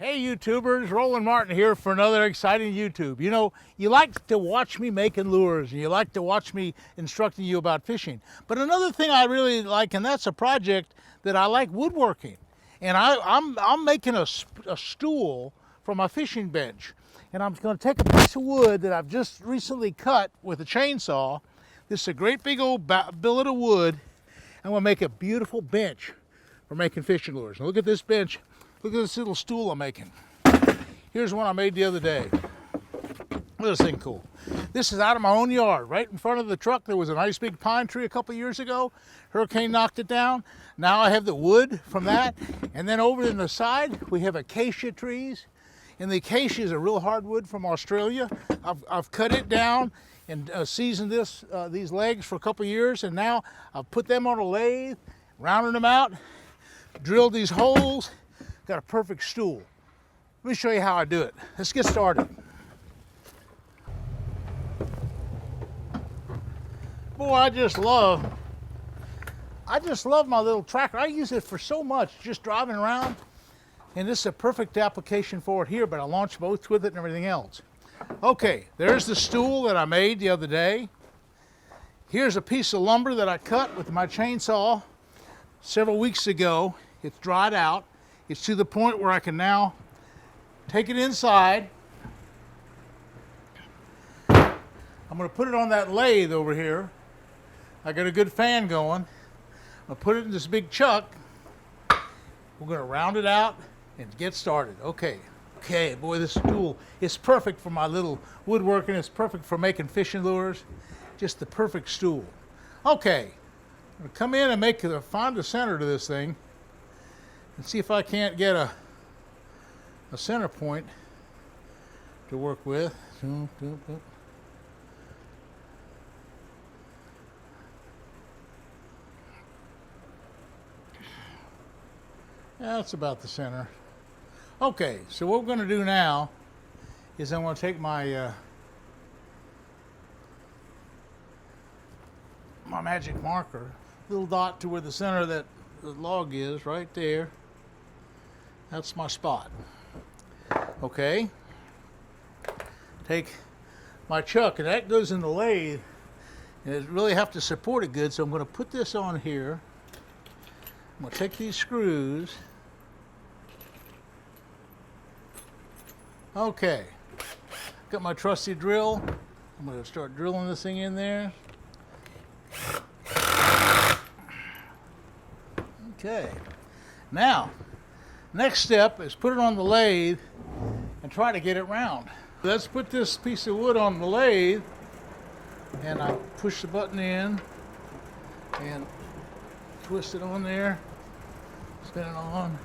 Hey YouTubers, Roland Martin here for another exciting YouTube. You know, you like to watch me making lures and you like to watch me instructing you about fishing. But another thing I really like, and that's a project that I like woodworking. And I'm making a stool for my fishing bench. And I'm going to take a piece of wood that I've just recently cut with a chainsaw. This is a great big old billet of wood. I'm going to make a beautiful bench for making fishing lures. And look at this bench. Look at this little stool I'm making. Here's one I made the other day. Look at this thing cool. This is out of my own yard. Right in front of the truck there was a nice big pine tree a couple years ago. Hurricane knocked it down. Now I have the wood from that. And then over in the side we have acacia trees. And the acacia is a real hardwood from Australia. I've cut it down and seasoned these legs for a couple years. And now I've put them on a lathe, rounded them out, drilled these holes. Got a perfect stool. Let me show you how I do it. Let's get started. Boy, I just love my little tractor. I use it for so much, just driving around. And this is a perfect application for it here, but I launch boats with it and everything else. Okay, there's the stool that I made the other day. Here's a piece of lumber that I cut with my chainsaw several weeks ago. It's dried out. It's to the point where I can now take it inside. I'm going to put it on that lathe over here. I got a good fan going. I'll put it in this big chuck. We're going to round it out and get started. Okay, boy, this tool is perfect for my little woodworking. It's perfect for making fishing lures. Just the perfect stool. Okay, I'm going to come in and find the center to this thing. And see if I can't get a center point to work with. Yeah, that's about the center. Okay, so what we're going to do now is I'm going to take my my magic marker, little dot to where the center of that the log is, right there. That's my spot. Okay. Take my chuck, and that goes in the lathe. And it really have to support it good, so I'm going to put this on here. I'm going to take these screws. Okay. Got my trusty drill. I'm going to start drilling this thing in there. Okay. Now, next step is put it on the lathe and try to get it round. Let's put this piece of wood on the lathe, and I push the button in and twist it on there, spin it on,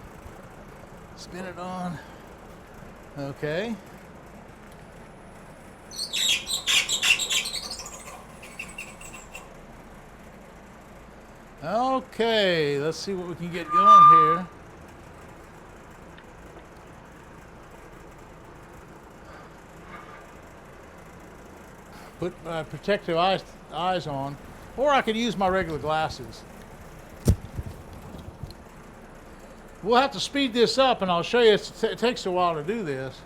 spin it on. Okay. Okay, let's see what we can get going here. Put my protective eyes on, or I could use my regular glasses. We'll have to speed this up, and I'll show you it takes a while to do this.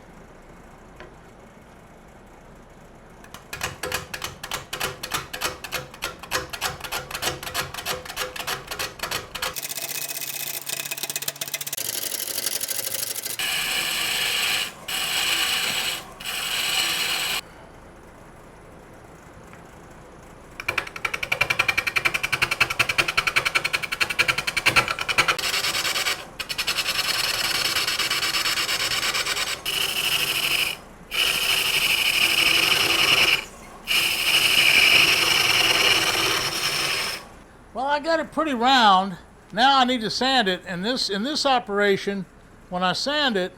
Well, I got it pretty round. Now I need to sand it, and in this operation, when I sand it,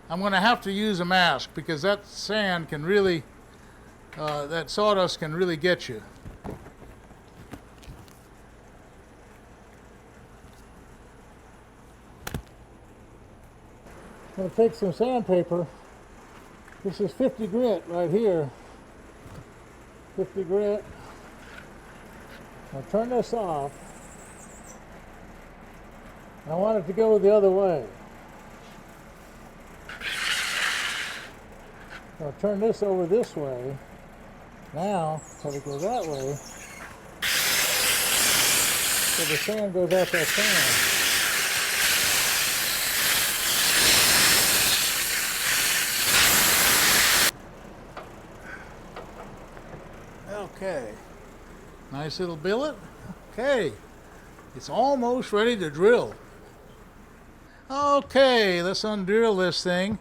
I'm going to have to use a mask because that sand can really, that sawdust can really get you. I'm going to take some sandpaper. This is 50 grit right here. 50 grit. I'll turn this off. I want it to go the other way. I'll turn this over this way. Now, have it go that way. So the sand goes out that sand. Okay, nice little billet. Okay, it's almost ready to drill. Okay, let's undrill this thing.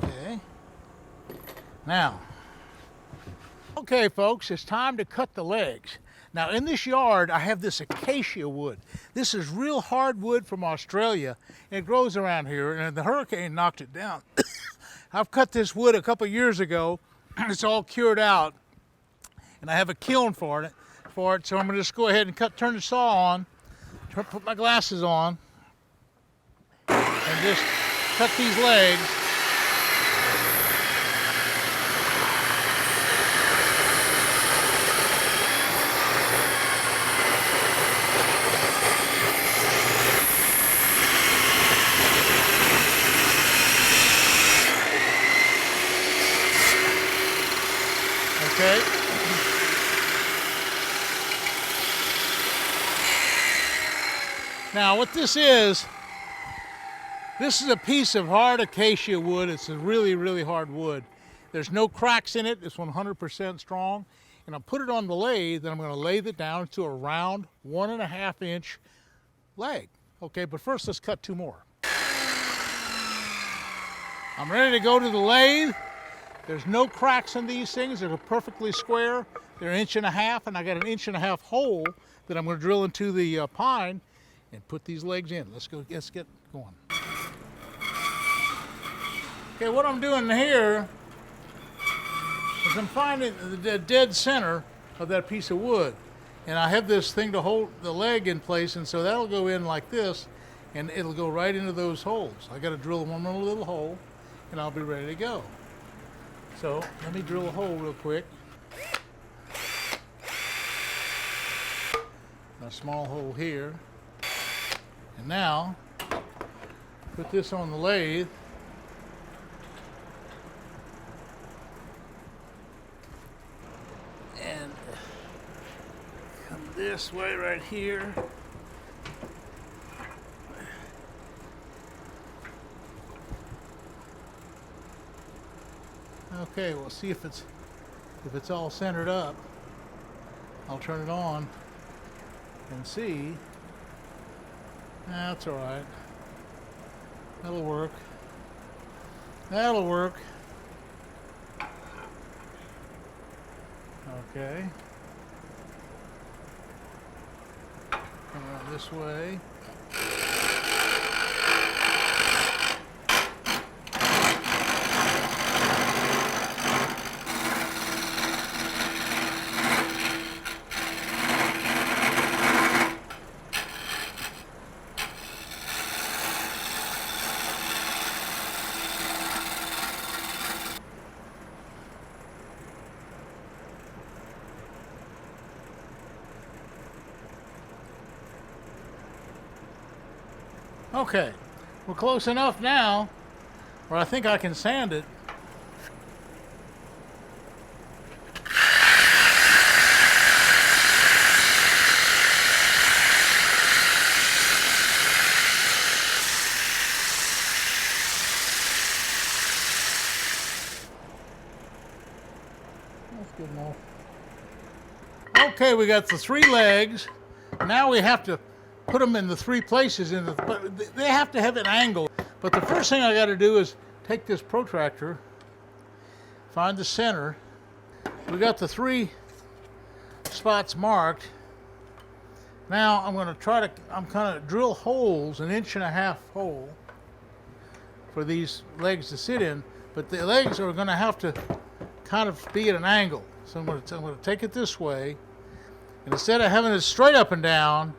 Okay, now, okay folks, it's time to cut the legs. Now in this yard, I have this acacia wood. This is real hard wood from Australia, and it grows around here, and the hurricane knocked it down. I've cut this wood a couple years ago. It's all cured out, and I have a kiln for it. So I'm gonna just go ahead and turn the saw on, put my glasses on, and just cut these legs. Okay. Now what this is a piece of hard acacia wood. It's a really, really hard wood. There's no cracks in it. It's 100% strong. And I'll put it on the lathe, and I'm going to lathe it down to a round 1.5 inch leg. Okay, but first let's cut 2 more. I'm ready to go to the lathe. There's no cracks in these things. They're perfectly square. They're 1.5 inches, and I got an 1.5 inch hole that I'm going to drill into the pine and put these legs in. Let's get going. Okay, what I'm doing here is I'm finding the dead center of that piece of wood, and I have this thing to hold the leg in place, and so that'll go in like this, and it'll go right into those holes. I got to drill one more little hole, and I'll be ready to go. So let me drill a hole real quick. A small hole here. And now, put this on the lathe. And come this way right here. Okay, we'll see if it's all centered up. I'll turn it on and see. That's all right. That'll work. That'll work. Okay. Come around this way. Okay, we're close enough now where I think I can sand it. That's good enough. Okay, we got the 3 legs. Now we have to put them in the 3 places, but they have to have an angle. But the first thing I got to do is take this protractor, find the center. We got the 3 spots marked. Now I'm going to kind of drill holes, 1.5 inch hole for these legs to sit in, but the legs are going to have to kind of be at an angle. So I'm going to take it this way, and instead of having it straight up and down,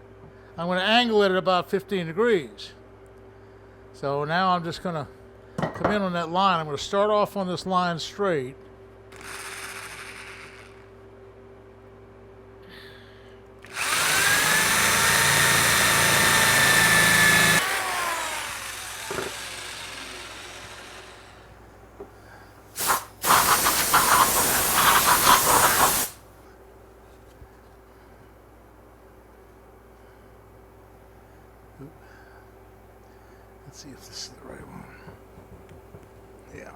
I'm going to angle it at about 15 degrees. So now I'm just going to come in on that line. I'm going to start off on this line straight. Let's see if this is the right one. Yeah.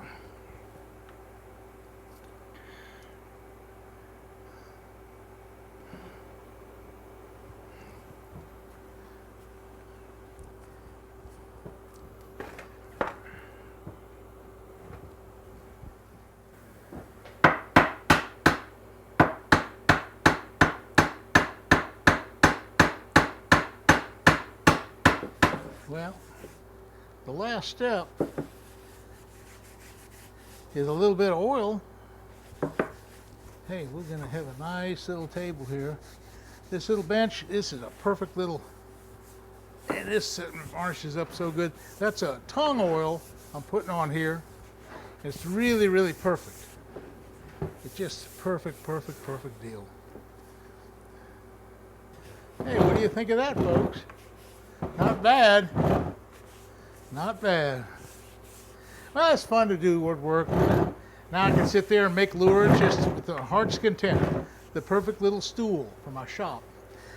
Well, the last step is a little bit of oil. Hey, we're going to have a nice little table here. This little bench, this is a perfect little, and this varnishes up so good. That's a tongue oil I'm putting on here. It's really, really perfect. It's just perfect, perfect, perfect deal. Hey, what do you think of that, folks? Not bad. Not bad. Well, it's fun to do woodwork. Now I can sit there and make lures just with a heart's content. The perfect little stool for my shop.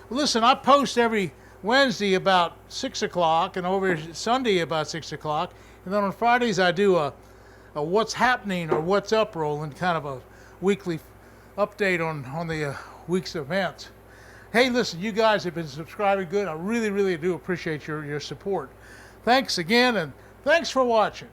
Well, listen, I post every Wednesday about 6 o'clock and over Sunday about 6 o'clock. And then on Fridays I do a what's happening or what's up, Roland, kind of a weekly update on the week's events. Hey, listen, you guys have been subscribing good. I really, really do appreciate your support. Thanks again, and thanks for watching.